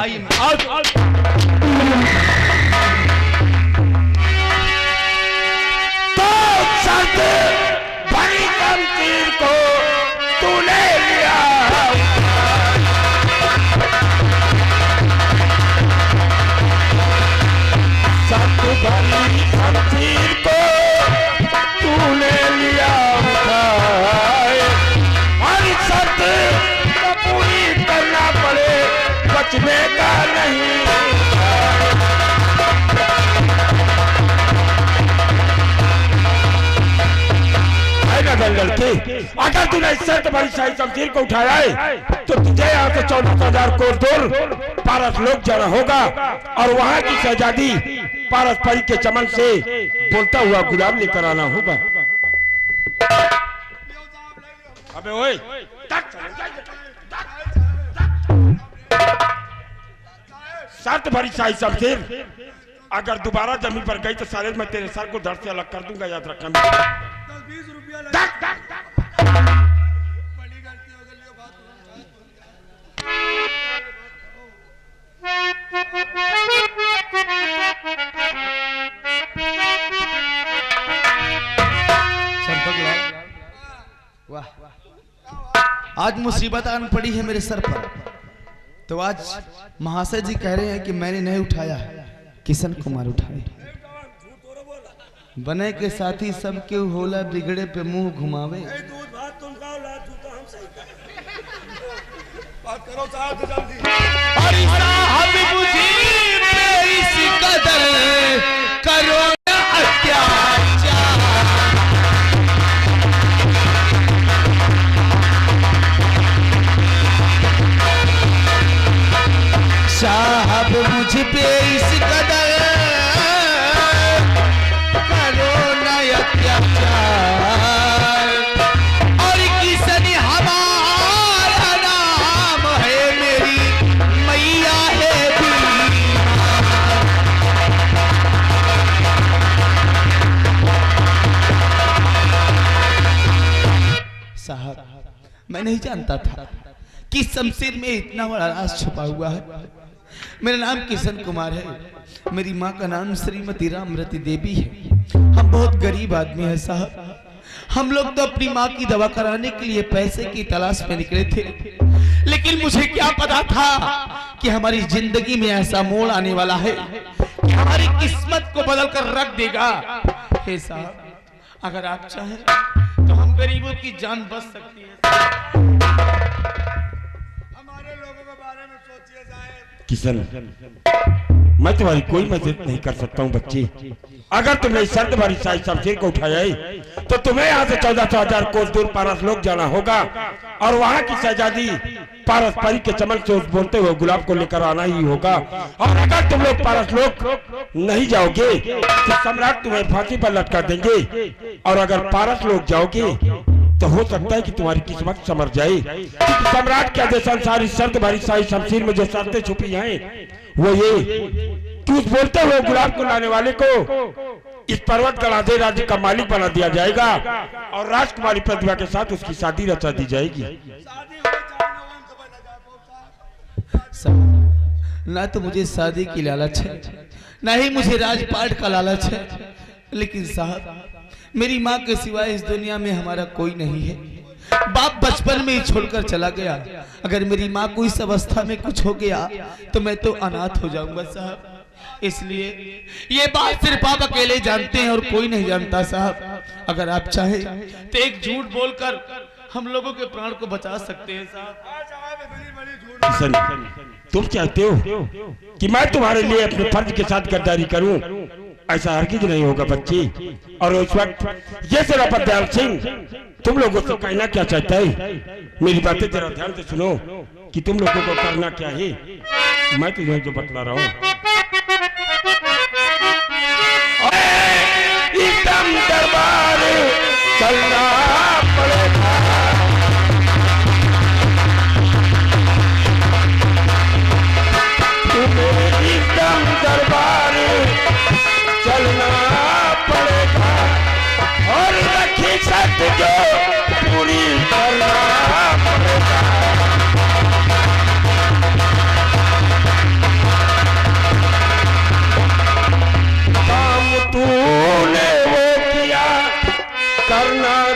तो शर्त भरी शमशीर को तूने लिया, शर्त भरी शमशीर को तूने लिया उठाए, हर शर्त पूरी करना पड़े, बचने का नहीं। अगर तूने इस शर्त भरी शाही शमशीर को उठाया है तो तुझे यहाँ से 14,000 कोस दूर पारस लोक जाना होगा और वहाँ की शहजादी पारस परी के चमन से बोलता हुआ गुलाब लेकर आना होगा। अबे ओए, शर्त भरी शाही शमशीर अगर दोबारा जमीन पर गई तो सारे मैं तेरे सर को धड़ से अलग कर दूंगा, याद रखना। 20 रुपया बड़ी गलती हो गई बात। वाह, आज मुसीबत आन पड़ी है मेरे सर पर। तो आज महाशय जी कह रहे हैं कि मैंने नहीं उठाया, किशन कुमार उठाए। बने के साथी सबके होला, बिगड़े पे मुंह घुमावे। बात करो साहब जल्दी। अरे साहब मुझे इस कदर करो ना अत्याचार, साहब मुझ पे इस कदर करो ना अत्याचार, और किशन हमारा नाम है, मेरी मैया है साहब मैं नहीं जानता था कि शमशीर में इतना बड़ा राज छुपा हुआ है। मेरा नाम किशन कुमार है, मेरी माँ का नाम श्रीमती रामरती देवी है। हम बहुत गरीब आदमी हैं साहब। हम लोग तो अपनी माँ की दवा कराने के लिए पैसे की तलाश में निकले थे, लेकिन मुझे क्या पता था कि हमारी जिंदगी में ऐसा मोड़ आने वाला है कि हमारी किस्मत को बदल कर रख देगा। हे साहब, अगर आप चाहें तो हम गरीबों की जान बच सकती है। हमारे लोगों के बारे में सोचिए साहब। किशन, मैं तुम्हारी कोई मदद नहीं कर सकता हूँ बच्ची। अगर तुमने इस शर्त भरी शाही शमशीर को उठाया है तो तुम्हें यहाँ से 14,000 कोस दूर पारस लोक जाना होगा और वहाँ की शहजादी पारस परी के चमन से उस बोलते हुए गुलाब को लेकर आना ही होगा। और अगर तुम लोग पारस लोक नहीं जाओगे तो सम्राट तुम्हें फांसी पर लटका देंगे, और अगर पारस लोक जाओगे तो हो सकता है कि तुम्हारी किस्मत संवर जाए। क्योंकि सम्राट के आदेश अनुसार इस शर्त भरी शाही शमशीर में जो शर्तें छुपी हैं वो ये कि उस बोलते हुए गुलाब को लाने वाले को इस पर्वत गणाधे राज्य का मालिक बना दिया जाएगा और राजकुमारी प्रतिभा के साथ उसकी शादी रचा दी जाएगी। ना तो मुझे शादी की लालच है, ना ही मुझे राजपाट का लालच है, लेकिन साहब मेरी माँ के सिवाय इस दुनिया में हमारा कोई नहीं है। बाप बचपन में ही छोड़कर चला गया। अगर मेरी माँ को इस अवस्था में कुछ हो गया तो मैं तो अनाथ हो जाऊंगा साहब। इसलिए ये बात सिर्फ आप अकेले जानते हैं और कोई नहीं जानता साहब। अगर आप चाहें तो एक झूठ बोलकर हम लोगों के प्राण को बचा सकते हैं साहब। किशन, तुम चाहते हो कि मैं तुम्हारे लिए अपने फर्ज के साथ गद्दारी करूं? ऐसा हरगिज नहीं होगा बच्ची। और उस वक्त ये सेनापति दयाल सिंह तुम लोगों से कहना क्या चाहता है, मेरी बातें जरा ध्यान से सुनो कि तुम लोगों को करना क्या है। मैं तुम्हें जो बतला रहा हूँ, एकदम दरबार चलना पड़ेगा, तुम्हें एकदम दरबार चलना पड़ेगा और रखी शर्त जो पूरी करना पड़ेगा।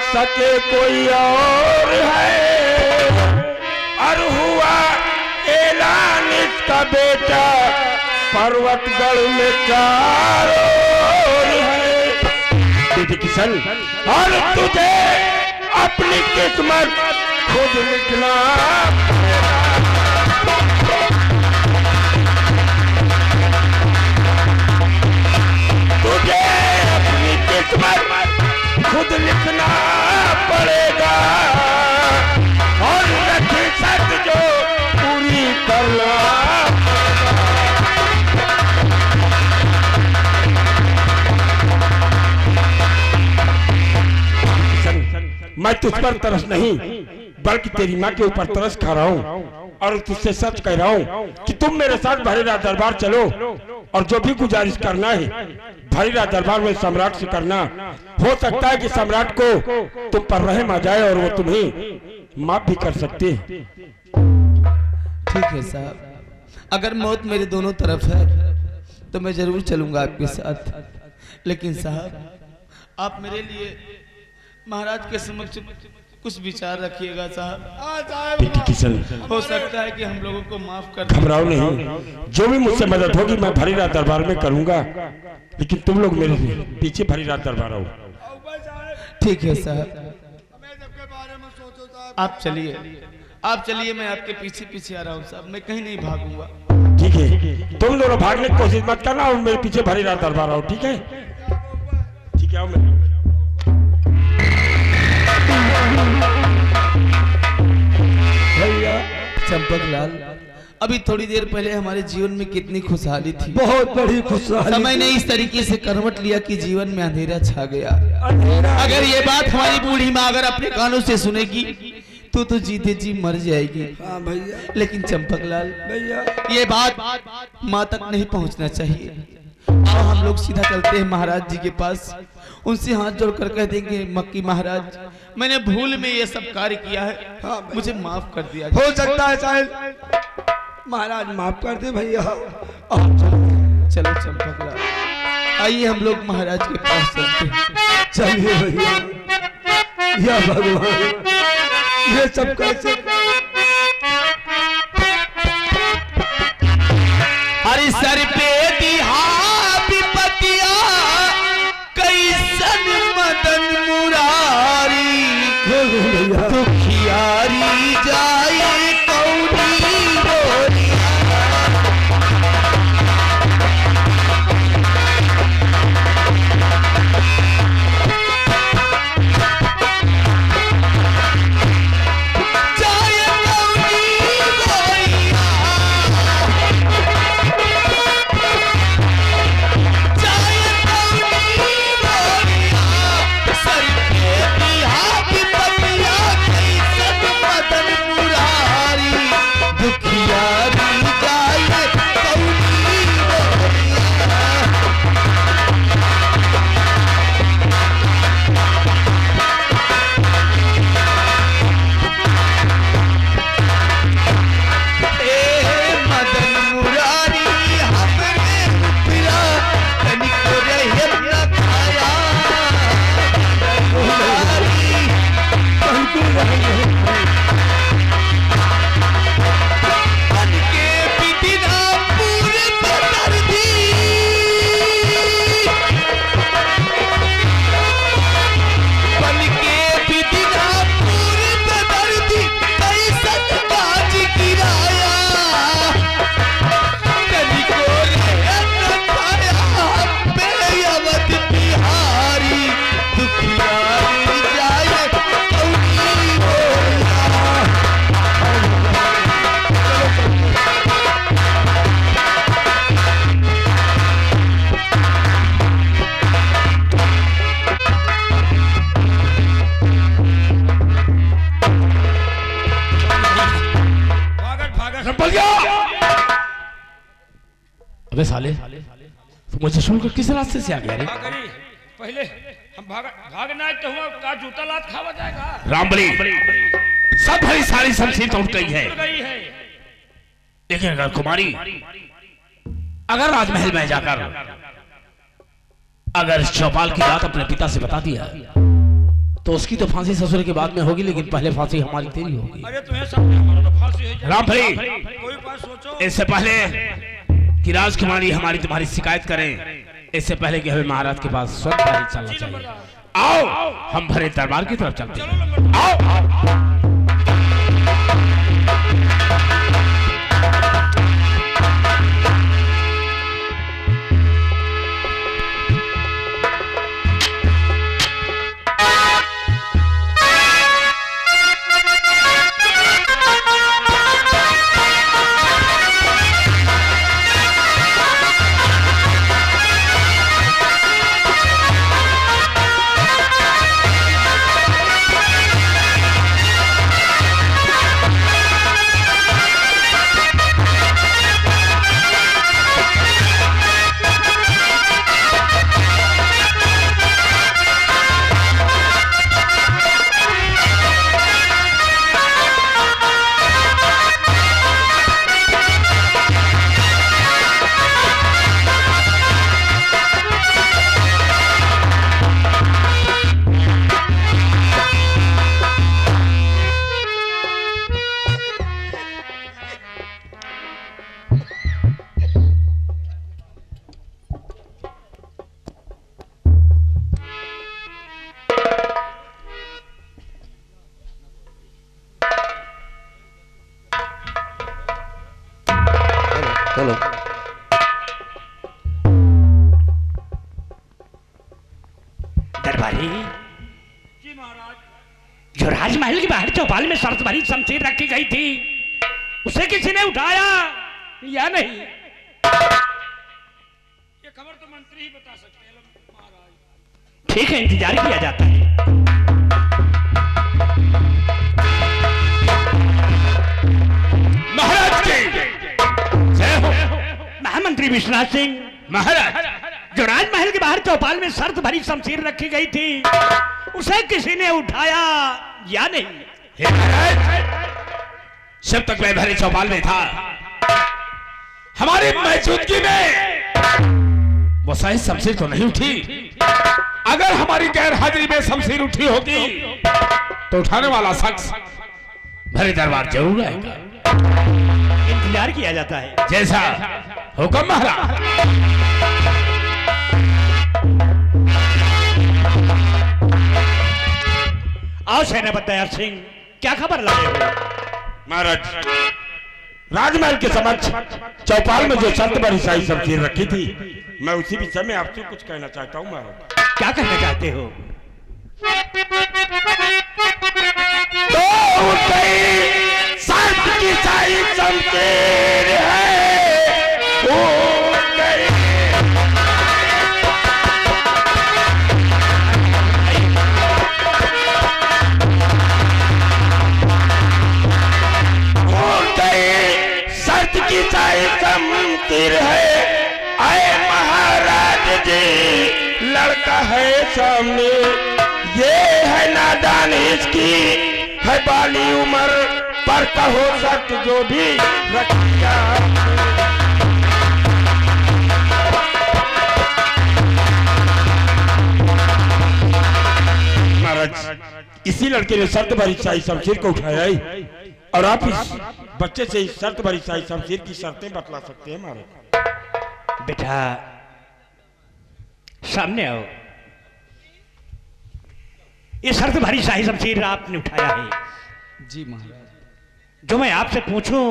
सके कोई और है। और हुआ ऐलान इसका बेटा पर्वतगढ़ में चारों ओर है। बेटे किशन, और तुझे अपनी किस्मत खुद लिखना, तुझे अपनी किस्मत खुद लिखना पड़ेगा। और नसीहत जो पूरी करना, मैं तुझ पर तरस नहीं बल्कि तेरी माँ के ऊपर तरस खा रहा हूँ और तुझसे सच कह रहा हूँ कि तुम मेरे साथ भरीराज दरबार चलो और जो भी गुजारिश करना है भरीराज दरबार में सम्राट से करना। हो सकता है कि सम्राट को तुम पर रहम आ जाए और वो तुम्हें माफ भी कर सकते हैं। ठीक है साहब, अगर मौत मेरे दोनों तरफ है तो मैं जरूर चलूंगा आपके साथ। लेकिन साहब आप मेरे लिए महाराज के समक्ष कुछ विचार रखिएगा साहब। बेटी किशन, हो सकता है कि हम लोगों को माफ कर दें। घबराओ नहीं, जो भी मुझसे मदद होगी मैं भरीराज दरबार में करूंगा, लेकिन तुम लोग मेरे पीछे भरीराज दरबार आओ। ठीक है साहब, मैं सबके बारे में सोचो साहब। आप चलिए, मैं आपके पीछे पीछे आ रहा हूँ साहब, मैं कहीं नहीं भागूंगा। ठीक है, तुम दोनों भागने की कोशिश मत करना और मेरे पीछे भरीराज दरबार आओ। ठीक है, ठीक है, आओ मेरे। भैया चंपकलाल, अभी थोड़ी देर पहले हमारे जीवन में कितनी खुशहाली थी, बहुत बड़ी खुशहाली। समय ने इस तरीके से करवट लिया कि जीवन में अंधेरा छा गया। अगर ये बात हमारी बूढ़ी माँ अगर अपने कानों से सुनेगी तो जीते जी मर जाएगी। हाँ भैया, लेकिन चंपकलाल भैया ये बात माँ तक नहीं पहुँचना चाहिए। आओ हम लोग सीधा चलते हैं महाराज जी के पास, उनसे हाथ जोड़कर कह देंगे मक्की महाराज मैंने भूल में ये सब कार्य किया है, हाँ, मुझे माफ कर दिया। हो सकता है शायद महाराज माफ कर दे भैया। चलो चंपकलाल, आइए हम लोग महाराज के पास चलते हैं। चलिए भैया। या भगवान, ये सब कैसे? हरि सर पे दिहा विपतिया कैसन मदन मुरारी, भैया दुखियारी जाए कौड़ी बोरिया। अबे साले तो मुझे सुनकर किस रास्ते से आ गया रे? पहले हम भागना तो हुआ का जूता लात खावा जाएगा। रामबली सब भरी सारी शमशीर टूट गई है। लेकिन अगर कुमारी अगर राजमहल में जाकर अगर इस चौपाल की बात अपने पिता से बता दिया तो उसकी तो फांसी ससुर के बाद में होगी, लेकिन पहले फांसी हमारी तेरी होगी। अरे तुम्हें सब हमारा तो फांसी है। राम भाई, कोई बात सोचो। इससे पहले कि राजकुमारी हमारी तुम्हारी शिकायत करें, इससे पहले कि हमें महाराज के पास स्वयं चलना चाहिए। आओ हम भरे दरबार की तरफ चलते हैं। आओ। चलो दरबारी, जी महाराज। जो राजमहल के बाहर चौपाल में शर्त भरी शमशीर रखी गई थी, उसे किसी ने उठाया या नहीं? ये खबर तो मंत्री ही बता सकते हैं महाराज। ठीक है, इंतजार किया जाता है। महाराज की जय हो। महामंत्री विश्वनाथ सिंह। महाराज, जो राजमहल के बाहर चौपाल में शर्त भरी शमशीर रखी गई थी, उसे किसी ने उठाया या नहीं? हे महाराज, जब तक मैं भरे चौपाल में था, हमारी मौजूदगी में वो शायद शमशीर तो नहीं उठी। अगर हमारी गैर हाजिरी में शमशीर उठी होगी तो उठाने वाला शख्स भरे दरबार जरूर आएगा। इंतजार किया जाता है। जैसा हुक्म महाराज। आओ सेनापति दयाल सिंह, क्या खबर लाए हो? महाराज, राजमहल के समक्ष चौपाल में जो शर्त भरी शाही शमशीर रखी थी, मैं उसी विषय में आपसे कुछ कहना चाहता हूँ महाराज। क्या कहना चाहते हो? तो शर्त की शाही शमशीर है, शमशीर है। आए महाराज जी, लड़का है सामने, ये है नादान, इसकी है बाली उम्र, पर कहो शर्त जो भी रखिया। महाराज, इसी लड़के ने शर्त भरी शाही शमशीर को उठाया है, और आप इस बच्चे से इस शर्त भरी शाही शमशीर की शर्तें बतला सकते हैं महाराज। बेटा सामने आओ। ये शर्त भरी शाही शमशीर आपने उठाया है। जी महाराज। जो मैं आपसे पूछूं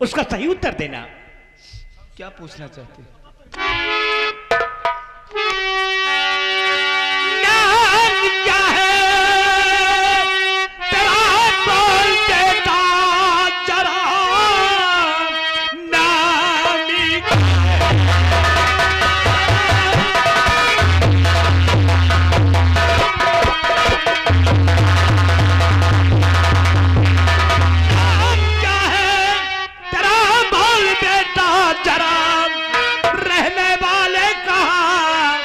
उसका सही उत्तर देना। क्या पूछना चाहते हैं? नाम क्या है तेरा, बोल देता जरा, नाम क्या है? नाम क्या है तेरा, बोल देता जरा, रहने वाले कहाँ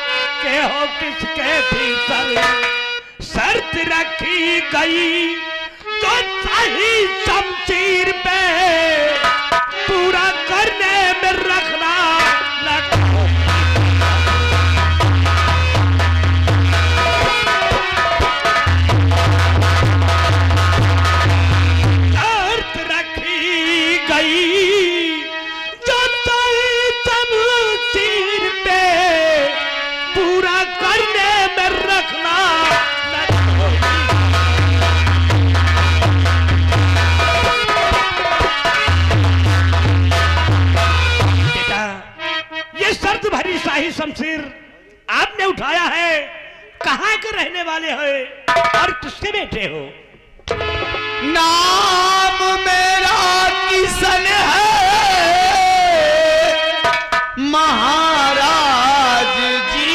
के हो, किसके भीतर शर्त रखी गई, जो सही शमशीर पे पूरा करने में रखना भाई शमशीर आपने उठाया है, कहाँ के रहने वाले हो और किसके बेटे हो? नाम मेरा किशन है महाराज जी।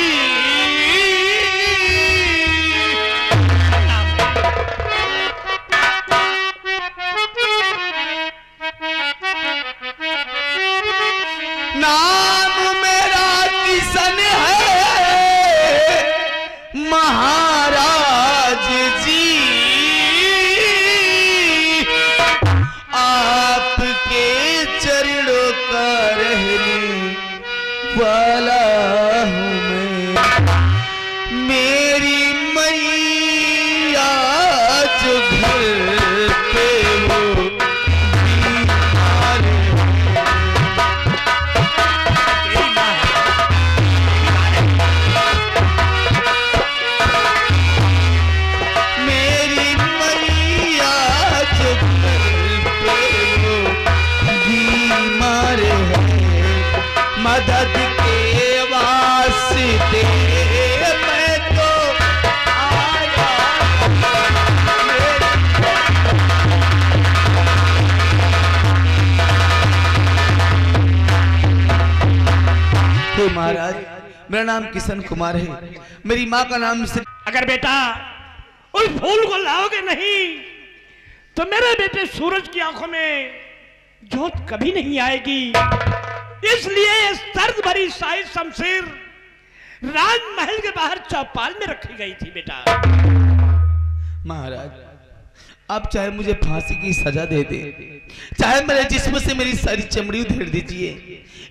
नाम मेरा किशन है महाराज जी। आपके चरणों का रहने वाला हूँ मैं। मेरी मैया जो घर पे हो बीमार मेरी मैया जो घर पे हो बीमार है। मदद के वास्ते मैं तो आया। हे महाराज, मेरा नाम किशन कुमार है, मेरी माँ का नाम श्री। अगर बेटा उस फूल को लाओगे नहीं तो मेरे बेटे सूरज की आंखों में जोत कभी नहीं आएगी। इसलिए सर्द भरी शाही शमशीर राजमहल के बाहर चौपाल में रखी गई थी बेटा। महाराज, आप चाहे मुझे फांसी की सजा दे दे, चाहे मेरे जिस्म से मेरी सारी चमड़ी उधेड़ दीजिए,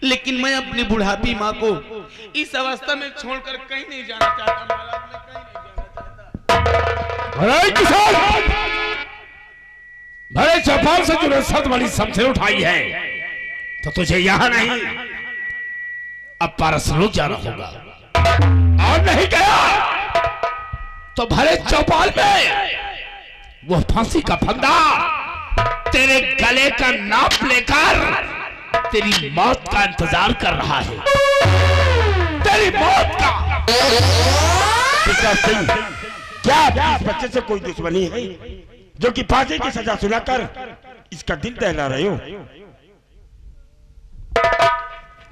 लेकिन मैं अपनी बुढ़ापी माँ को इस अवस्था में छोड़कर कहीं नहीं जाना चाहता। महाराज, मैं कहीं नहीं जाना चाहता। अरे किसान, बड़े चौपाल से जो रसद वाली शमशीर उठाई है तो तुझे यहाँ नहीं अब पारसलोक जाना होगा, और नहीं गया तो भरे चौपाल में वो फांसी का फंदा तेरे गले का नाप लेकर तेरी मौत का इंतजार कर रहा है। तेरी मौत का। सिंह, क्या इस बच्चे से कोई दुश्मनी है जो कि फांसी की सजा सुनाकर इसका दिल दहला रहे हो?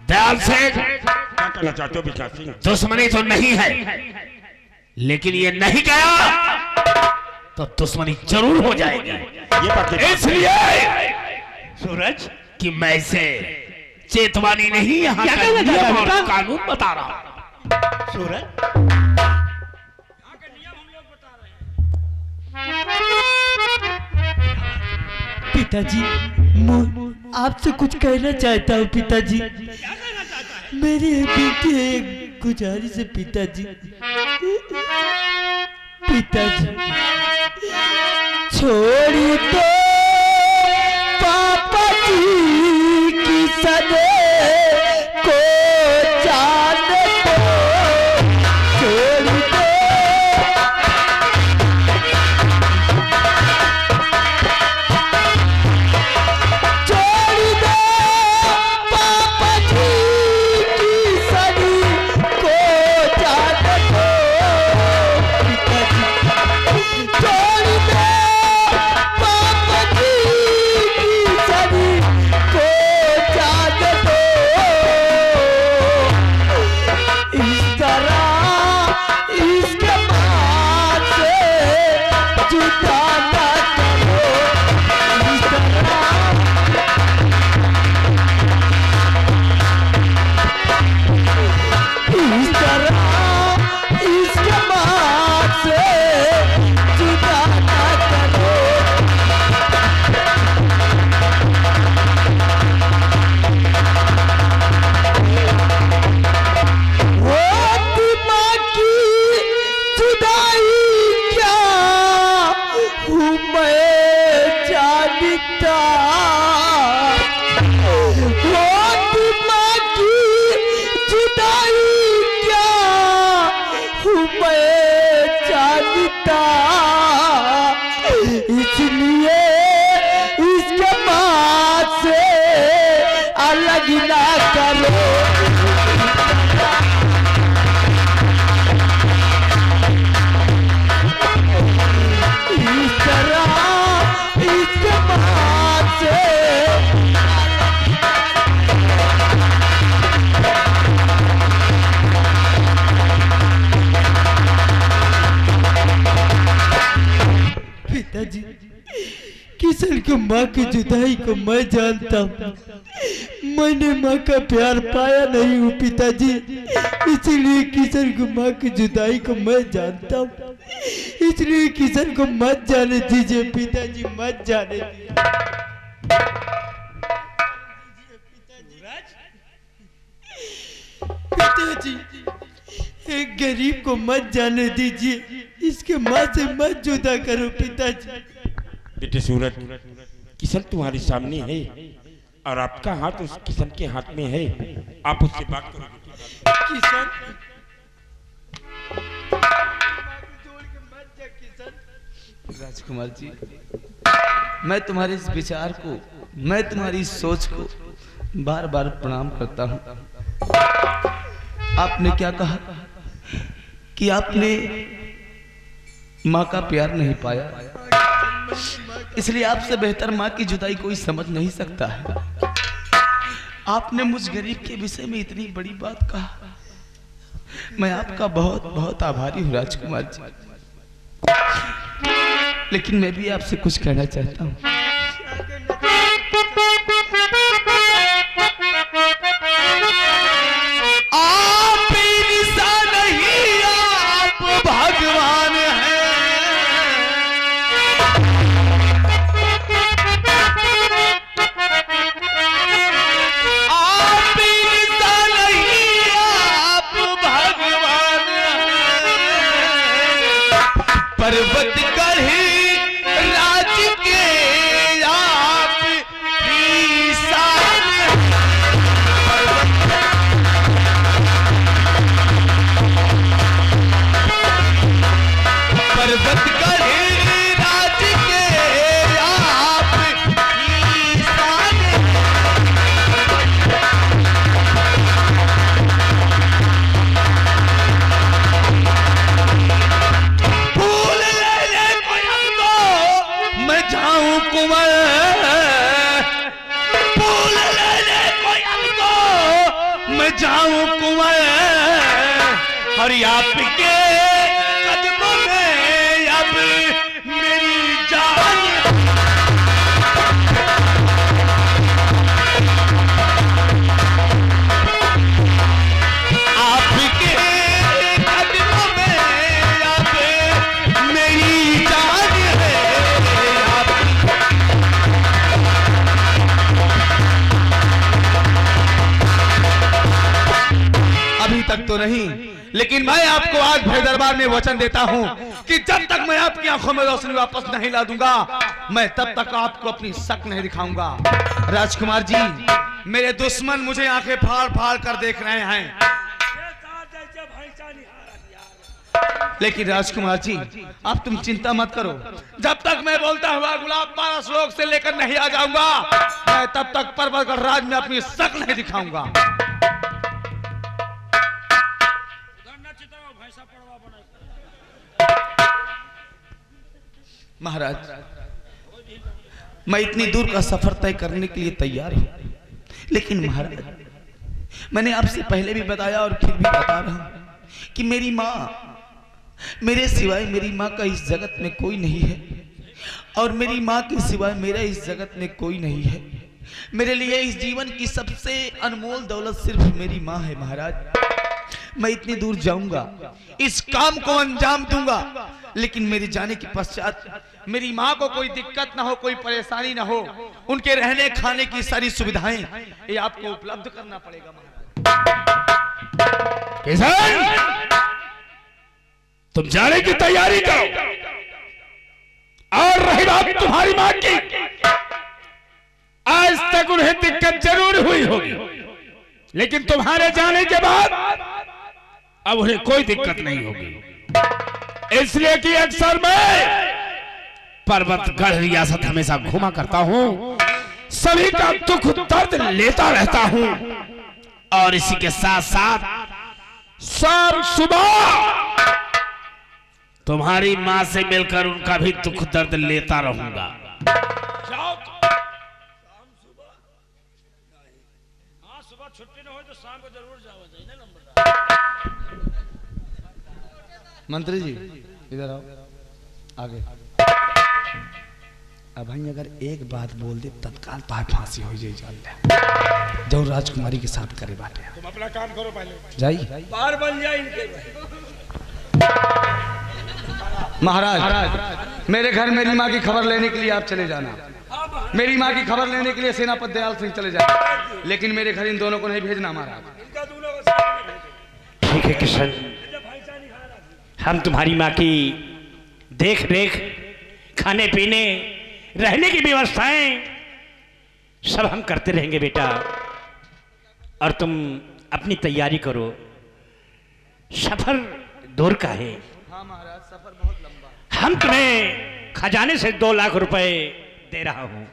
दयाल सेठ, क्या कहना चाहते हो विकास सिंह? दुश्मनी तो नहीं है, लेकिन ये नहीं गया तो दुश्मनी जरूर हो जाएगी। ये बात इसलिए सूरज कि मैं इसे चेतवानी नहीं, यहाँ का नियम और कानून बता रहा हूं। सूरज, यहाँ के नियम हम लोग बता रहे हैं। पिताजी, मैं आपसे कुछ कहना चाहता हूँ पिताजी। क्या कहना चाहता है? मेरी बेटी एक गुजारिश है पिताजी। पिताजी, छोड़ दो पापा जी की सने को जान दो। छोड़ दो पापा जी की सनी को जान दो। पिताजी, छोड़ दो पापा माँ की जुदाई को मैं जानता हूँ। मैंने माँ का प्यार पाया नहीं हूँ पिताजी, इसलिए किशन को माँ की जुदाई को मैं जानता हूँ। इसलिए किशन को मत जाने दीजिए पिताजी, मत जाने दीजिए। पिताजी एक गरीब को मत जाने दीजिए, इसके माँ से मत जुदा करो पिताजी। बेटे सूरज, किशन तुम्हारे सामने है और आपका हाथ उस किशन के हाथ में है, आप उससे बात करो। किशन राजकुमार जी, मैं तुम्हारे इस विचार को, मैं तुम्हारी इस सोच को बार बार प्रणाम करता हूँ। आपने क्या कहा कि आपने माँ का प्यार नहीं पाया, इसलिए आपसे बेहतर माँ की जुदाई कोई समझ नहीं सकता है। आपने मुझ गरीब के विषय में इतनी बड़ी बात कहा, मैं आपका बहुत बहुत आभारी हूँ राजकुमार जी। लेकिन मैं भी आपसे कुछ कहना चाहता हूँ। आप इंसान नहीं, आप भगवान हैं। आप इंसान नहीं, आप भगवान हैं। पर्वत गढ़े राज के आप ईशान हैं। पर्वत गढ़े राज के आप ईशान हैं। फूल लेने को हमको मैं जाऊं कुंवर, फूल लेने को हमको मैं जाऊं कुंवर, और आपके कदमों में अब मेरी जान। आपके कदमों में अब मेरी जान है। अभी तक तो नहीं, लेकिन मैं आपको आज भर दरबार में वचन देता हूं कि जब तक मैं आपकी आंखों में रोशनी वापस नहीं ला दूंगा, मैं तब तक आपको अपनी शक नहीं दिखाऊंगा। राजकुमार जी, मेरे दुश्मन मुझे आंखें फाड़ फाड़ कर देख रहे हैं, लेकिन राजकुमार जी आप तुम चिंता मत करो। जब तक मैं बोलता हुआ गुलाब पारा श्लोक से लेकर नहीं आ जाऊंगा, मैं तब तक पर्वतगढ़ राज में अपनी शक नहीं दिखाऊंगा। महाराज, मैं इतनी दूर का सफर तय करने के लिए तैयार हूं, लेकिन महाराज मैंने आपसे पहले भी बताया और फिर भी बता रहा हूं कि मेरी माँ, मेरे सिवाय मेरी माँ का इस जगत में कोई नहीं है, और मेरी माँ के सिवाय मेरा इस जगत में कोई नहीं है। मेरे लिए इस जीवन की सबसे अनमोल दौलत सिर्फ मेरी माँ है। महाराज, मैं इतनी दूर जाऊंगा, इस काम को अंजाम दूंगा, लेकिन मेरे जाने के पश्चात मेरी माँ को कोई दिक्कत ना हो, कोई परेशानी ना हो, उनके रहने खाने की सारी सुविधाएं ये आपको उपलब्ध करना पड़ेगा। किशन, तुम जाने की तैयारी करो। और रही बात तुम्हारी माँ की, आज तक उन्हें दिक्कत जरूर हुई होगी, लेकिन तुम्हारे जाने के बाद अब उन्हें कोई दिक्कत नहीं होगी, इसलिए कि अक्सर मैं पर्वतगढ़ रियासत हमेशा घूमा करता हूं, सभी का दुख दर्द लेता रहता हूं, और इसी के साथ साथ शाम सुबह तुम्हारी मां से मिलकर उनका भी दुख दर्द लेता रहूंगा। जाओ शाम सुबह, हाँ सुबह छुट्टी न हो तो शाम को जरूर जाओ, चाहिए नंबर। मंत्री जी इधर आओ, आगे। अब भाई अगर एक बात बोल दे तत्काल तार फांसी हो जाए जान ले जो राजकुमारी के साथ करे बाटे तुम अपना काम करो पहले, जाई बाहर बन जाए इनके। महाराज मेरे घर मेरी माँ की खबर लेने के लिए आप चले जाना। मेरी माँ की खबर लेने के लिए सेनापति दयाल सिंह चले जाए, लेकिन मेरे घर इन दोनों को नहीं भेजना महाराज। इनका दोनों को साथ में भेजो। ठीक है किशन, हम तुम्हारी माँ की देख रेख, खाने पीने, रहने की व्यवस्थाएं सब हम करते रहेंगे बेटा, और तुम अपनी तैयारी करो। सफर दूर का है। हाँ महाराज, सफर बहुत लंबा। हम तुम्हें खजाने से 2 लाख रुपए दे रहा हूं।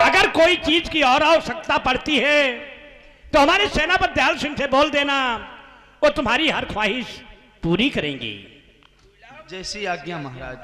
अगर कोई चीज की और आवश्यकता पड़ती है तो हमारे सेनापति दयाल सिंह से बोल देना, वो तुम्हारी हर ख्वाहिश पूरी करेंगे। जैसी आज्ञा महाराज।